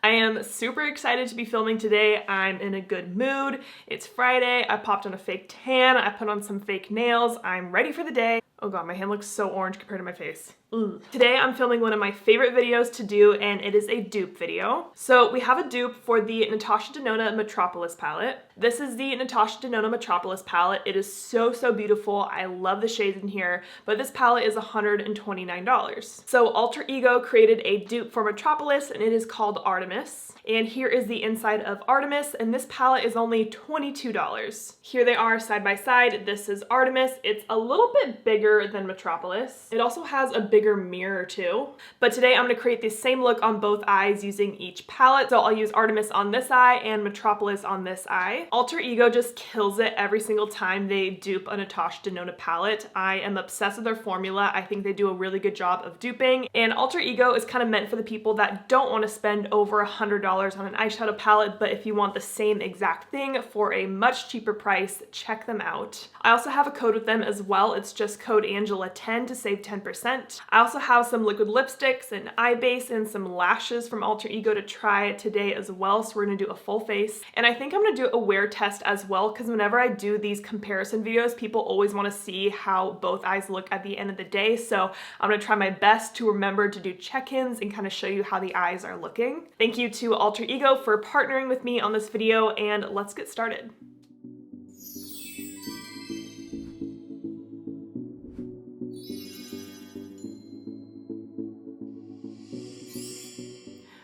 I am super excited to be filming today. I'm in a good mood. It's Friday. I popped on a fake tan. I put on some fake nails. I'm ready for the day. Oh god, my hand looks so orange compared to my face. Ugh. Today I'm filming one of my favorite videos to do, and it is a dupe video. So we have a dupe for the Natasha Denona Metropolis palette. This is the Natasha Denona Metropolis palette. It is so beautiful. I love the shades in here, but this palette is $129. So Alter Ego created a dupe for Metropolis, and it is called Artemis. And here is the inside of Artemis, and this palette is only $22. Here they are side by side. This is Artemis. It's a little bit bigger than Metropolis. It also has a bigger mirror too. But today I'm gonna create the same look on both eyes using each palette. So I'll use Artemis on this eye and Metropolis on this eye. Alter Ego just kills it every single time they dupe a Natasha Denona palette. I am obsessed with their formula. I think they do a really good job of duping. And Alter Ego is kind of meant for the people that don't want to spend over $100 on an eyeshadow palette, but if you want the same exact thing for a much cheaper price, check them out. I also have a code with them as well. It's just code Angela10 to save 10%. I also have some liquid lipsticks, an eye base, and some lashes from Alter Ego to try today as well, so we're gonna do a full face. And I think I'm gonna do a wear test as well, because whenever I do these comparison videos, people always want to see how both eyes look at the end of the day, so I'm gonna try my best to remember to do check-ins and kind of show you how the eyes are looking. Thank you to Alter Ego for partnering with me on this video, and let's get started.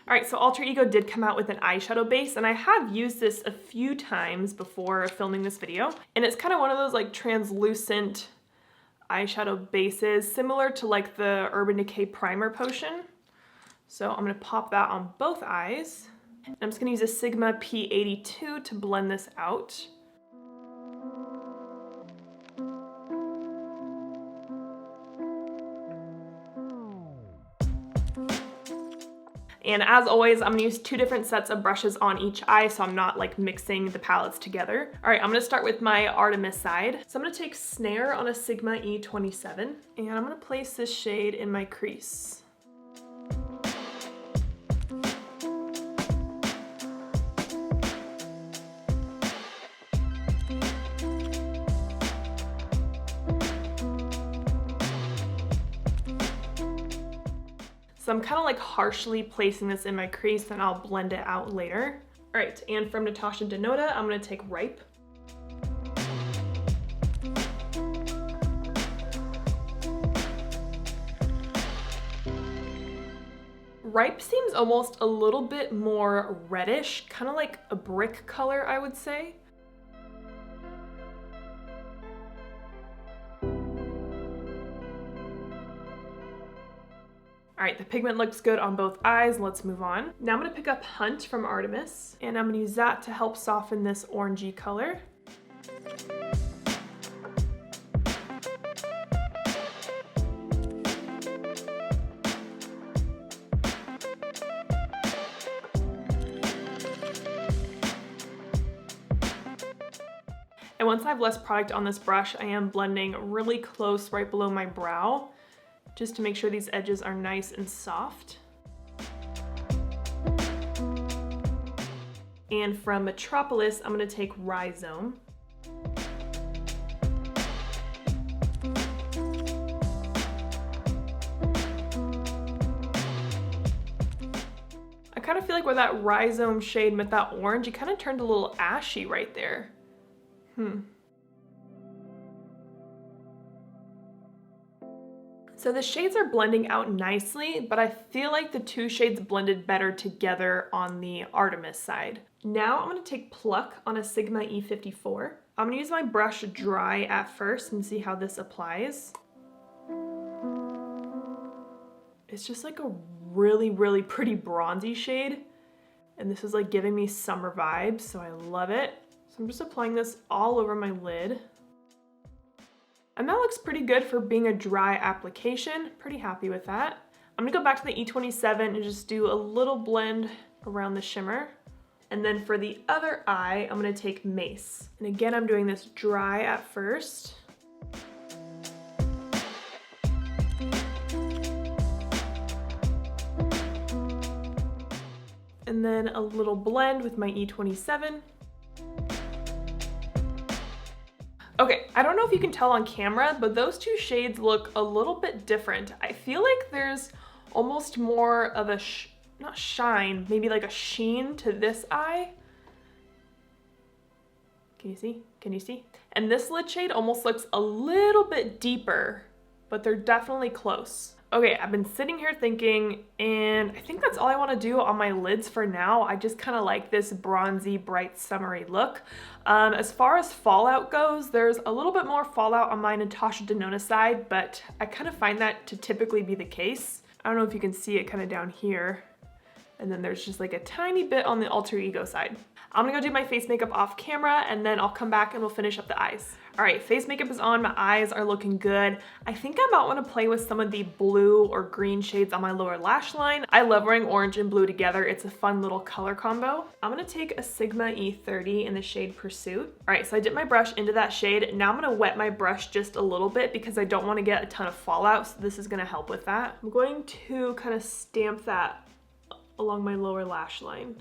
Alright, so Alter Ego did come out with an eyeshadow base, and I have used this a few times before filming this video, and it's kind of one of those like translucent eyeshadow bases, similar to like the Urban Decay Primer Potion. So I'm going to pop that on both eyes. And I'm just going to use a Sigma P82 to blend this out. And as always, I'm gonna use two different sets of brushes on each eye, so I'm not like mixing the palettes together. All right, I'm gonna start with my Artemis side. So I'm gonna take Snare on a Sigma E27, and I'm gonna place this shade in my crease. So I'm kind of like harshly placing this in my crease, and I'll blend it out later. All right, and from Natasha Denona, I'm gonna take Ripe. Ripe seems almost a little bit more reddish, kind of like a brick color, I would say. All right, the pigment looks good on both eyes. Let's move on. Now I'm gonna pick up Hunt from Artemis, and I'm gonna use that to help soften this orangey color. And once I have less product on this brush, I am blending really close right below my brow, just to make sure these edges are nice and soft. And from Metropolis, I'm gonna take Rhizome. I kind of feel like where that Rhizome shade met that orange, it kind of turned a little ashy right there. So the shades are blending out nicely, but I feel like the two shades blended better together on the Artemis side. Now I'm gonna take Pluck on a Sigma E54. I'm gonna use my brush dry at first and see how this applies. It's just like a really pretty bronzy shade, and this is like giving me summer vibes, so I love it. So I'm just applying this all over my lid. And that looks pretty good for being a dry application. Pretty happy with that. I'm gonna go back to the E27 and just do a little blend around the shimmer. And then for the other eye, I'm gonna take Mace. And again, I'm doing this dry at first. And And then a little blend with my E27. Okay, I don't know if you can tell on camera, but those two shades look a little bit different. I feel like there's almost more of a, not shine, maybe like a sheen to this eye. Can you see? Can you see? And this lid shade almost looks a little bit deeper, but they're definitely close. Okay, I've been sitting here thinking, and I think that's all I want to do on my lids for now. I just kind of like this bronzy, bright, summery look. As far as fallout goes, there's a little bit more fallout on my Natasha Denona side, but I kind of find that to typically be the case. I don't know if you can see it kind of down here. And then there's just like a tiny bit on the Alter Ego side. I'm gonna go do my face makeup off camera and then I'll come back and we'll finish up the eyes. All right, face makeup is on, my eyes are looking good. I think I might wanna play with some of the blue or green shades on my lower lash line. I love wearing orange and blue together. It's a fun little color combo. I'm gonna take a Sigma E30 in the shade Pursuit. All right, so I dipped my brush into that shade. Now I'm gonna wet my brush just a little bit because I don't wanna get a ton of fallout, so this is gonna help with that. I'm going to kind of stamp that along my lower lash line.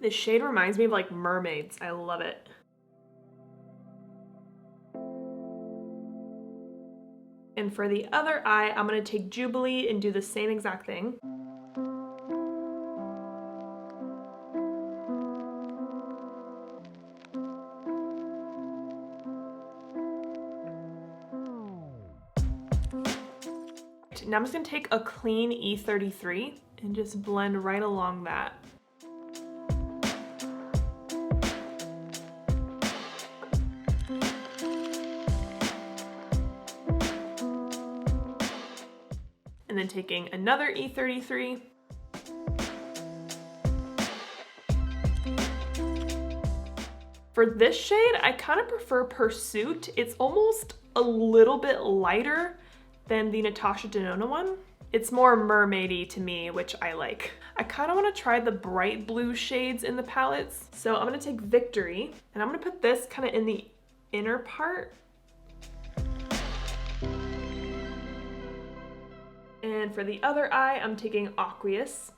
This shade reminds me of like mermaids. I love it. And for the other eye, I'm gonna take Jubilee and do the same exact thing. Now I'm just gonna take a clean E33 and just blend right along that. And then taking another E33. For this shade, I kind of prefer Pursuit. It's almost a little bit lighter than the Natasha Denona one. It's more mermaidy to me, which I like. I kind of want to try the bright blue shades in the palettes. So I'm going to take Victory and I'm going to put this kind of in the inner part. And for the other eye, I'm taking Aqueous.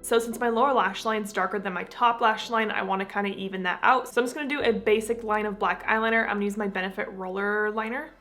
So since my lower lash line is darker than my top lash line, I want to kind of even that out. So I'm just going to do a basic line of black eyeliner. I'm going to use my Benefit roller liner.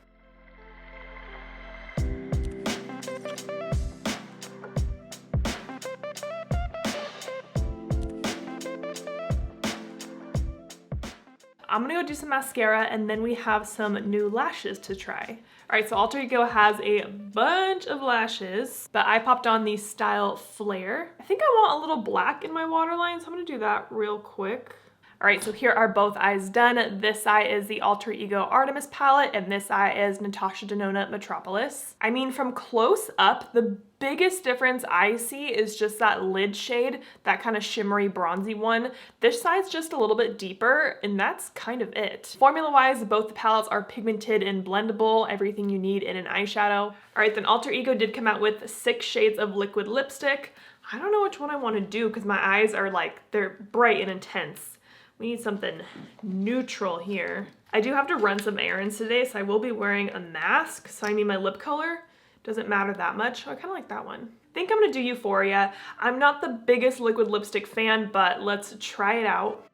I'm gonna go do some mascara and then we have some new lashes to try. All right, so Alter Ego has a bunch of lashes, but I popped on the Style Flare. I think I want a little black in my waterline, so I'm gonna do that real quick. All right, so here are both eyes done. This eye is the Alter Ego Artemis palette, and this eye is Natasha Denona Metropolis. I mean, from close up, the biggest difference I see is just that lid shade, that kind of shimmery bronzy one. This side's just a little bit deeper, and that's kind of it. Formula-wise, both the palettes are pigmented and blendable, everything you need in an eyeshadow. All right, then Alter Ego did come out with 6 shades of liquid lipstick. I don't know which one I want to do because my eyes are like, they're bright and intense. We need something neutral here. I do have to run some errands today, so I will be wearing a mask. So I mean, my lip color doesn't matter that much. Oh, I kind of like that one. I think I'm gonna do Euphoria. I'm not the biggest liquid lipstick fan, but let's try it out.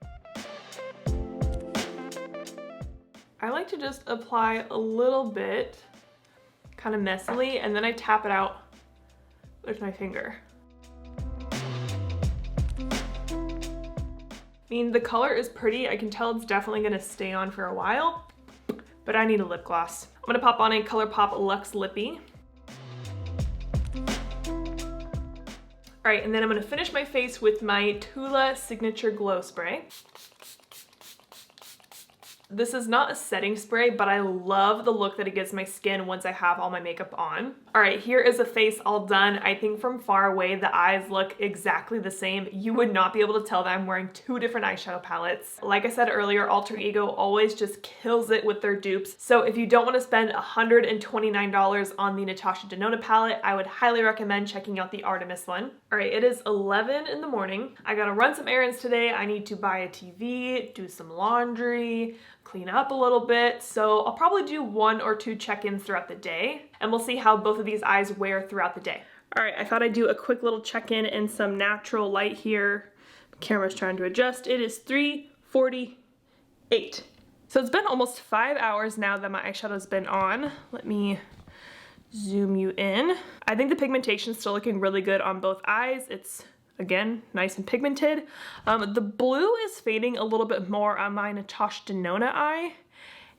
I like to just apply a little bit, kind of messily, and then I tap it out with my finger. I mean, the color is pretty. I can tell it's definitely gonna stay on for a while, but I need a lip gloss. I'm gonna pop on a ColourPop Luxe Lippy. All right, and then I'm gonna finish my face with my Tula Signature Glow Spray. This is not a setting spray, but I love the look that it gives my skin once I have all my makeup on. All right, here is the face all done. I think from far away, the eyes look exactly the same. You would not be able to tell that I'm wearing two different eyeshadow palettes. Like I said earlier, Alter Ego always just kills it with their dupes. So if you don't want to spend $129 on the Natasha Denona palette, I would highly recommend checking out the Artemis one. All right, it is 11 in the morning. I gotta run some errands today. I need to buy a TV, do some laundry, clean up a little bit. So I'll probably do 1 or 2 check-ins throughout the day, and we'll see how both of these eyes wear throughout the day. All right, I thought I'd do a quick little check-in in some natural light here. The camera's trying to adjust. It is 3:48. So it's been almost 5 hours now that my eyeshadow's been on. Let me zoom you in. I think the pigmentation is still looking really good on both eyes. It's, again, nice and pigmented. The blue is fading a little bit more on my Natasha Denona eye.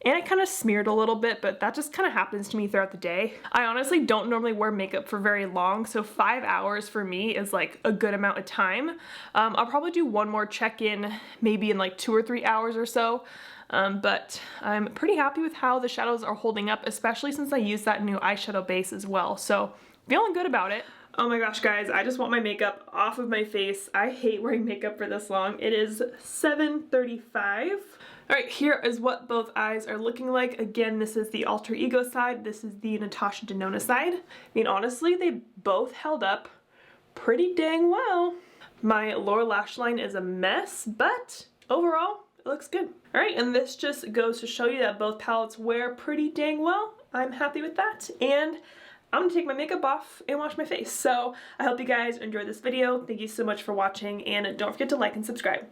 And it kind of smeared a little bit, but that just kind of happens to me throughout the day. I honestly don't normally wear makeup for very long, so 5 hours for me is like a good amount of time. I'll probably do one more check-in maybe in like 2 or 3 hours or so. But I'm pretty happy with how the shadows are holding up, especially since I used that new eyeshadow base as well. So feeling good about it. Oh my gosh, guys, I just want my makeup off of my face. I hate wearing makeup for this long. It is 7:35. All right, here is what both eyes are looking like. Again, this is the Alter Ego side. This is the Natasha Denona side. I mean, honestly, they both held up pretty dang well. My lower lash line is a mess, but overall, it looks good. All right, and this just goes to show you that both palettes wear pretty dang well. I'm happy with that, and I'm gonna take my makeup off and wash my face. So I hope you guys enjoyed this video. Thank you so much for watching, and don't forget to like and subscribe.